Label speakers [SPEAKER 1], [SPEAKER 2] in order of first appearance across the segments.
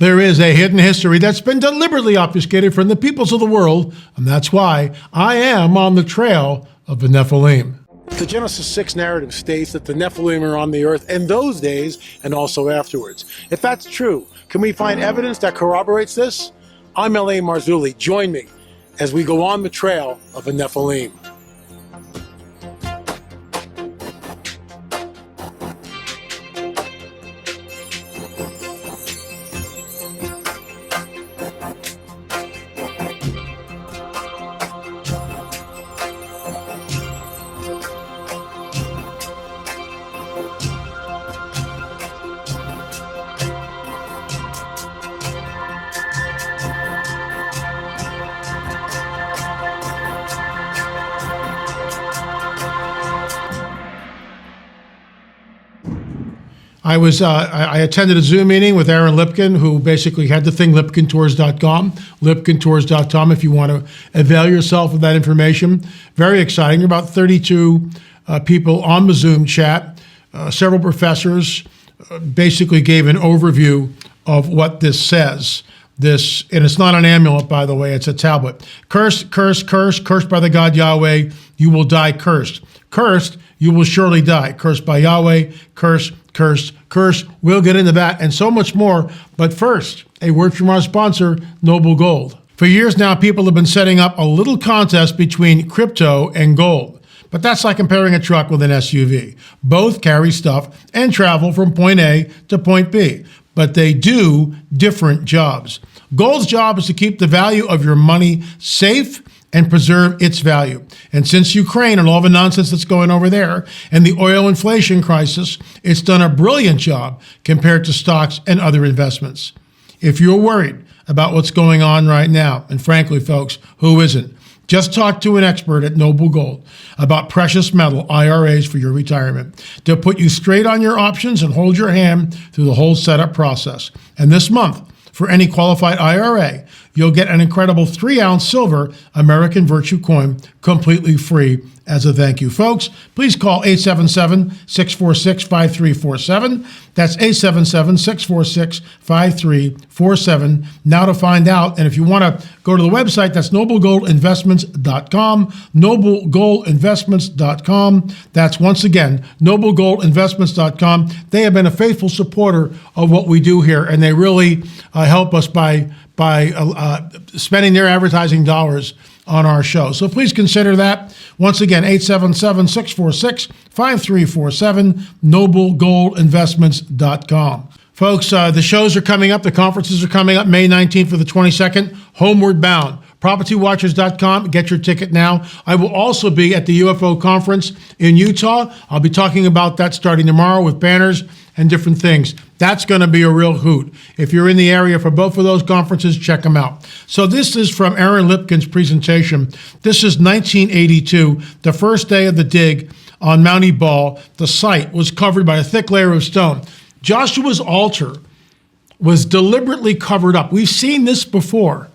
[SPEAKER 1] There is a hidden history that's been deliberately obfuscated from the peoples of the world, and that's why I am on the trail of the Nephilim. The Genesis 6 narrative states that the Nephilim are on the earth in those days and also afterwards. If that's true, can we find evidence that corroborates this? I'm L.A. Marzulli. Join me as we go on the trail of the Nephilim. I attended a Zoom meeting with Aaron Lipkin, who basically had the thing, lipkintours.com, lipkintours.com, if you want to avail yourself of that information. Very exciting. About 32 people on the Zoom chat. Several professors basically gave an overview of what this says. This, and it's not an amulet, by the way, it's a tablet. Cursed, cursed, cursed, cursed by the God Yahweh, you will die cursed. Cursed, you will surely die. Cursed by Yahweh, cursed, cursed, cursed. We'll get into that and so much more. But first, a word from our sponsor, Noble Gold. For years now, people have been setting up a little contest between crypto and gold. But that's like comparing a truck with an SUV. Both carry stuff and travel from point A to point B, but they do different jobs. Gold's job is to keep the value of your money safe and preserve its value. And since Ukraine and all the nonsense that's going over there and the oil inflation crisis, it's done a brilliant job compared to stocks and other investments. If you're worried about what's going on right now, and frankly, folks, who isn't? Just talk to an expert at Noble Gold about precious metal IRAs for your retirement. They'll put you straight on your options and hold your hand through the whole setup process. And this month, for any qualified IRA, you'll get an incredible 3-ounce silver American Virtue coin completely free as a thank you. Folks, please call 877-646-5347. That's 877-646-5347 now to find out. And if you want to go to the website, that's noblegoldinvestments.com, noblegoldinvestments.com. That's once again, noblegoldinvestments.com. They have been a faithful supporter of what we do here, and they really help us by spending their advertising dollars on our show. So please consider that. Once again, 877-646-5347, noblegoldinvestments.com. Folks, the shows are coming up. The conferences are coming up May 19th for the 22nd, Homeward Bound. PropertyWatchers.com. Get your ticket now. I will also be at the UFO conference in Utah. I'll be talking about that starting tomorrow with banners and different things. That's going to be a real hoot. If you're in the area for both of those conferences, check them out. So this is from Aaron Lipkin's presentation. This is 1982, the first day of the dig on Mount Ebal. The site was covered by a thick layer of stone. Joshua's altar was deliberately covered up. We've seen this before.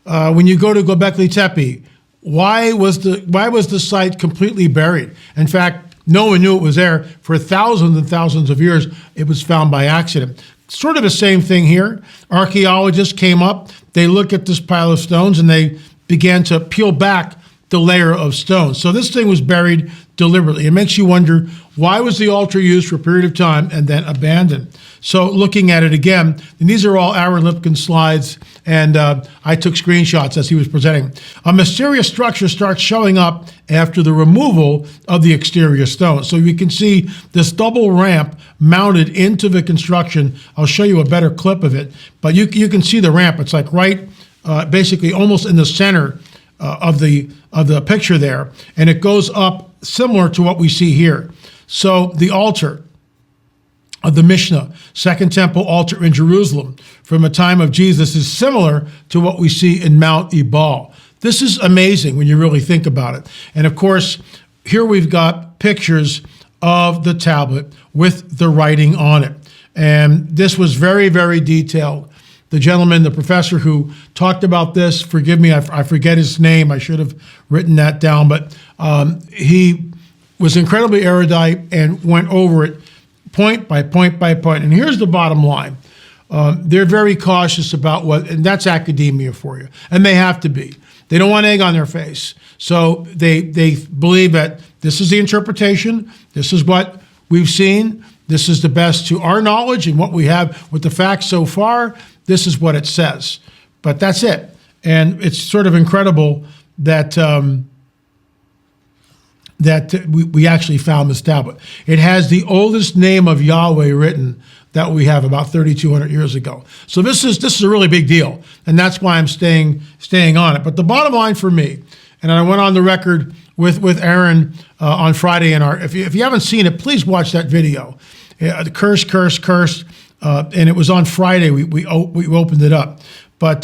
[SPEAKER 1] When you go to Göbekli Tepe, why was the site completely buried? In fact, no one knew it was there for thousands and thousands of years. It was found by accident. Sort of the same thing here. Archaeologists came up, they looked at this pile of stones, and they began to peel back the layer of stones. So this thing was buried deliberately. It makes you wonder, why was the altar used for a period of time and then abandoned? So looking at it again, and these are all Aaron Lipkin slides, and I took screenshots as he was presenting. A mysterious structure starts showing up after the removal of the exterior stone. So you can see this double ramp mounted into the construction. I'll show you a better clip of it, but you can see the ramp. It's like right, basically almost in the center of the picture there, and it goes up similar to what we see here. So the altar of the Mishnah, Second Temple altar in Jerusalem from the time of Jesus, is similar to what we see in Mount Ebal. This is amazing when you really think about it. And of course, here we've got pictures of the tablet with the writing on it. And this was very, very detailed. The gentleman, the professor who talked about this, forgive me, I forget his name. I should have written that down, but he was incredibly erudite and went over it point by point by point. And here's the bottom line. they're very cautious about and that's academia for you. And they have to be. They don't want egg on their face. So they believe that this is the interpretation, this is what we've seen, this is the best to our knowledge and what we have with the facts so far, this is what it says. But that's it. And it's sort of incredible that we actually found this tablet. It has the oldest name of Yahweh written that we have, about 3,200 years ago. So this is a really big deal, and that's why I'm staying on it. But the bottom line for me, and I went on the record with Aaron on Friday, if you haven't seen it, please watch that video. Cursed, and it was on Friday. We opened it up, but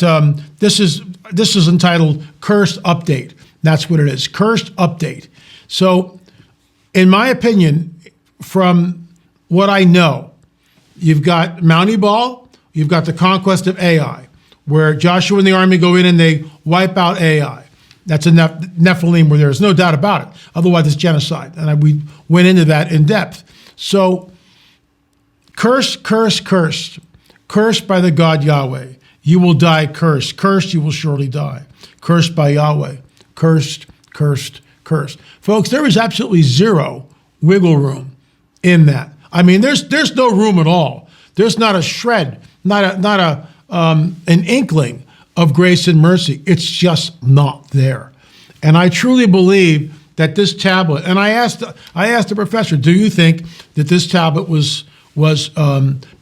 [SPEAKER 1] this is entitled Cursed Update. That's what it is, Cursed Update. So, in my opinion, from what I know, you've got Mount Ebal, you've got the conquest of Ai, where Joshua and the army go in and they wipe out Ai. That's a Nephilim where there's no doubt about it. Otherwise, it's genocide. And we went into that in depth. So, cursed by the God Yahweh. You will die cursed. Cursed, you will surely die. Cursed by Yahweh. Cursed. Folks, there is absolutely zero wiggle room in that. I mean, there's no room at all. There's not a shred, not an inkling of grace and mercy. It's just not there. And I truly believe that this tablet, and I asked the professor, do you think that this tablet was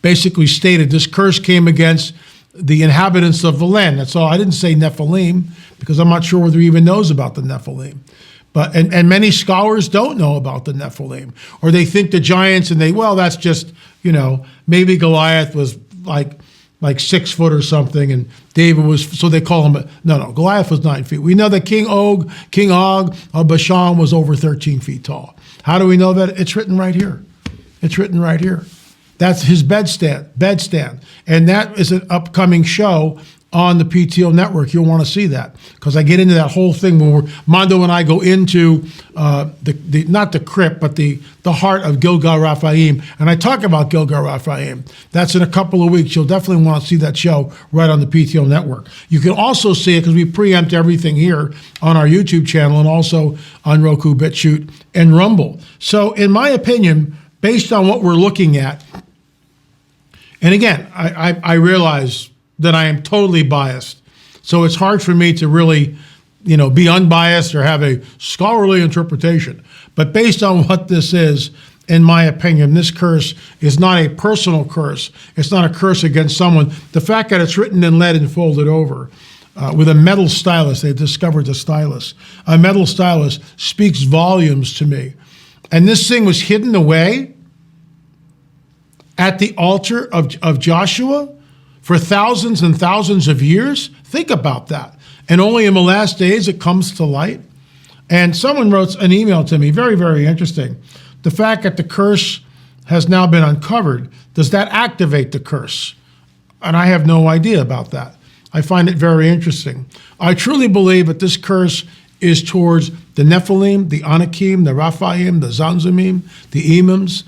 [SPEAKER 1] basically stated, this curse came against the inhabitants of the land? That's all. I didn't say Nephilim, because I'm not sure whether he even knows about the Nephilim. But and many scholars don't know about the Nephilim, or they think the giants, and that's just, maybe Goliath was like 6 foot or something, and David was, so they call him, no, Goliath was 9 feet. We know that King Og of Bashan was over 13 feet tall. How do we know that? It's written right here. That's his bedstand. And that is an upcoming show on the PTO network. You'll want to see that, because I get into that whole thing when Mondo and I go into the not the crypt, but the heart of Gilgal Raphaim, and I talk about Gilgal Raphaim. That's in a couple of weeks. You'll definitely want to see that show right on the PTO network. You can also see it, because we preempt everything here on our YouTube channel and also on Roku, Bitchute, and Rumble. So in my opinion, based on what we're looking at, and again, I realize that I am totally biased. So it's hard for me to really, be unbiased or have a scholarly interpretation. But based on what this is, in my opinion, this curse is not a personal curse. It's not a curse against someone. The fact that it's written in lead and folded over with a metal stylus, they discovered the stylus. A metal stylus speaks volumes to me. And this thing was hidden away at the altar of Joshua for thousands and thousands of years. Think about that. And only in the last days it comes to light. And someone wrote an email to me, very, very interesting. The fact that the curse has now been uncovered, does that activate the curse? And I have no idea about that. I find it very interesting. I truly believe that this curse is towards the Nephilim, the Anakim, the Raphaim, the Zanzamim, the Emims.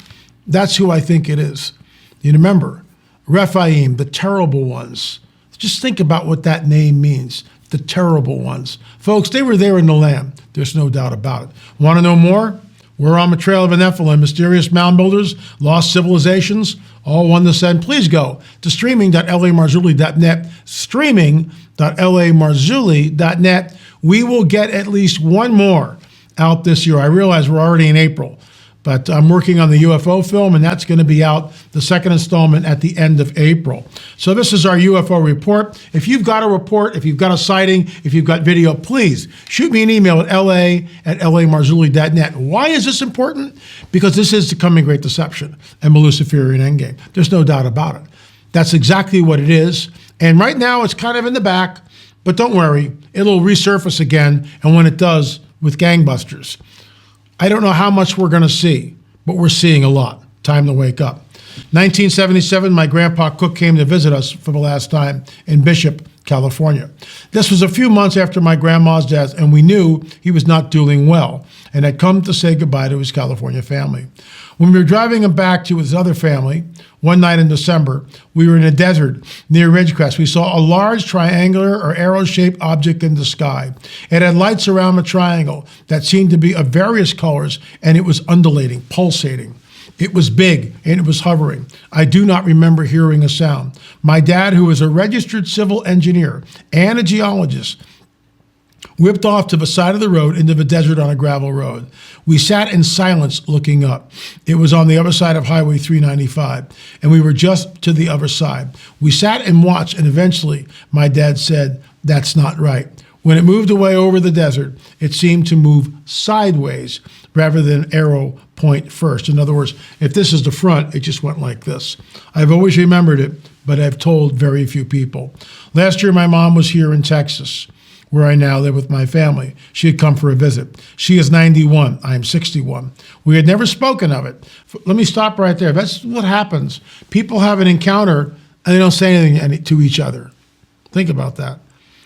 [SPEAKER 1] That's who I think it is. You remember, Rephaim, the terrible ones. Just think about what that name means, the terrible ones. Folks, they were there in the land. There's no doubt about it. Want to know more? We're on the trail of a Nephilim, mysterious mound builders, lost civilizations, all one to send. Please go to streaming.lamarzulli.net, streaming.lamarzulli.net. We will get at least one more out this year. I realize we're already in April, but I'm working on the UFO film, and that's going to be out, the second installment, at the end of April. So this is our UFO report. If you've got a report, if you've got a sighting, if you've got video, please shoot me an email at la@lamarzulli.net. Why is this important? Because this is the coming Great Deception and the Luciferian Endgame. There's no doubt about it. That's exactly what it is. And right now it's kind of in the back, but don't worry, it'll resurface again, and when it does, with gangbusters. I don't know how much we're going to see, but we're seeing a lot. Time to wake up. 1977, my grandpa Cook came to visit us for the last time in Bishop, California. This was a few months after my grandma's death, and we knew he was not doing well and had come to say goodbye to his California family. When we were driving him back to his other family, one night in December, we were in a desert near Ridgecrest. We saw a large triangular or arrow-shaped object in the sky. It had lights around the triangle that seemed to be of various colors, and it was undulating, pulsating. It was big, and it was hovering. I do not remember hearing a sound. My dad, who was a registered civil engineer and a geologist, whipped off to the side of the road into the desert on a gravel road. We sat in silence looking up. It was on the other side of Highway 395, and we were just to the other side. We sat and watched, and eventually my dad said, "That's not right." When it moved away over the desert, it seemed to move sideways rather than arrow point first. In other words, if this is the front, it just went like this. I've always remembered it, but I've told very few people. Last year, my mom was here in Texas, where I now live with my family. She had come for a visit. She is 91. I am 61. We had never spoken of it. Let me stop right there. That's what happens. People have an encounter and they don't say anything to each other. Think about that.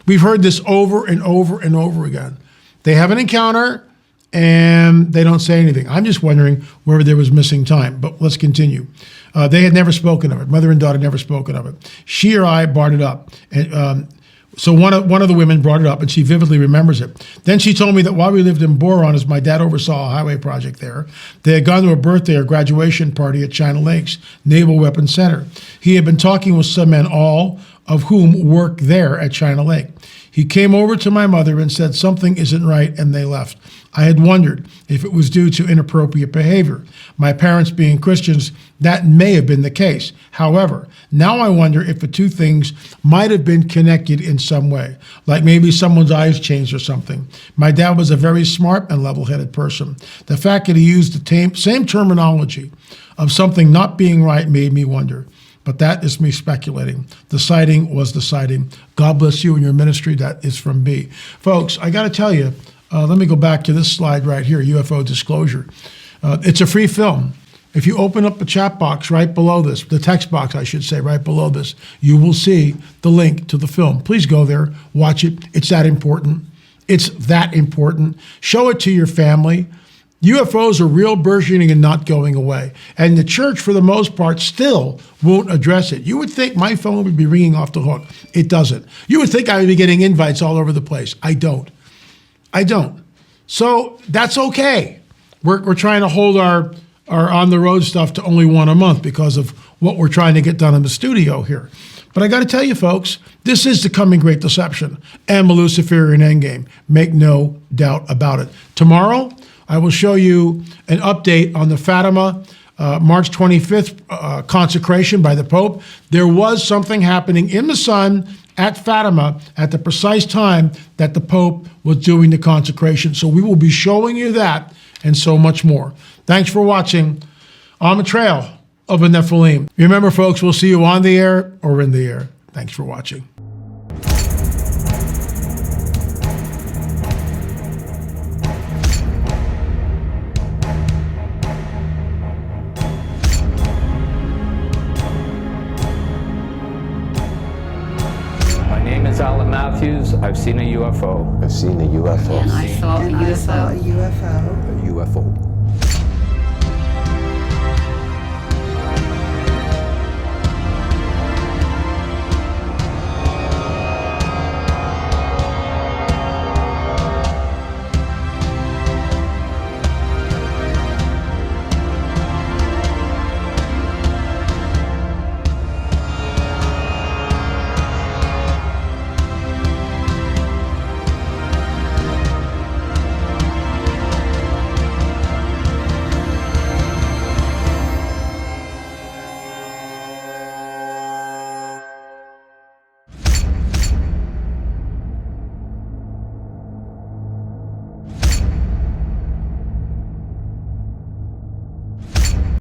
[SPEAKER 1] We've heard this over and over and over again. They have an encounter and they don't say anything. I'm just wondering whether there was missing time, but let's continue. They had never spoken of it. Mother and daughter never spoken of it. She or I brought it up. And, so one of the women brought it up, and she vividly remembers it. Then she told me that while we lived in Boron, as my dad oversaw a highway project there, they had gone to a birthday or graduation party at China Lake's Naval Weapons Center. He had been talking with some men, all of whom worked there at China Lake. He came over to my mother and said something isn't right, and they left. I had wondered if it was due to inappropriate behavior. My parents being Christians, that may have been the case. However, now I wonder if the two things might have been connected in some way, like maybe someone's eyes changed or something. My dad was a very smart and level-headed person. The fact that he used the same terminology of something not being right made me wonder. But that is me speculating. The sighting was the sighting. God bless you and your ministry. That is from me. Folks, I got to tell you, let me go back to this slide right here, UFO disclosure. It's a free film. If you open up the chat box right below this, the text box, I should say, right below this, you will see the link to the film. Please go there, watch it. It's that important. It's that important. Show it to your family. UFOs are real, burgeoning, and not going away. And the church, for the most part, still won't address it. You would think my phone would be ringing off the hook. It doesn't. You would think I would be getting invites all over the place. I don't. So that's okay. We're trying to hold our on-the-road stuff to only one a month because of what we're trying to get done in the studio here. But I got to tell you, folks, this is the coming Great Deception and the Luciferian Endgame. Make no doubt about it. Tomorrow, I will show you an update on the Fatima March 25th consecration by the Pope. There was something happening in the sun at Fatima at the precise time that the Pope was doing the consecration. So we will be showing you that and so much more. Thanks for watching On the Trail of the Nephilim. Remember, folks, we'll see you on the air or in the air. Thanks for watching.
[SPEAKER 2] I've seen a UFO.
[SPEAKER 3] I've seen a UFO.
[SPEAKER 4] And I saw a UFO.
[SPEAKER 3] A UFO.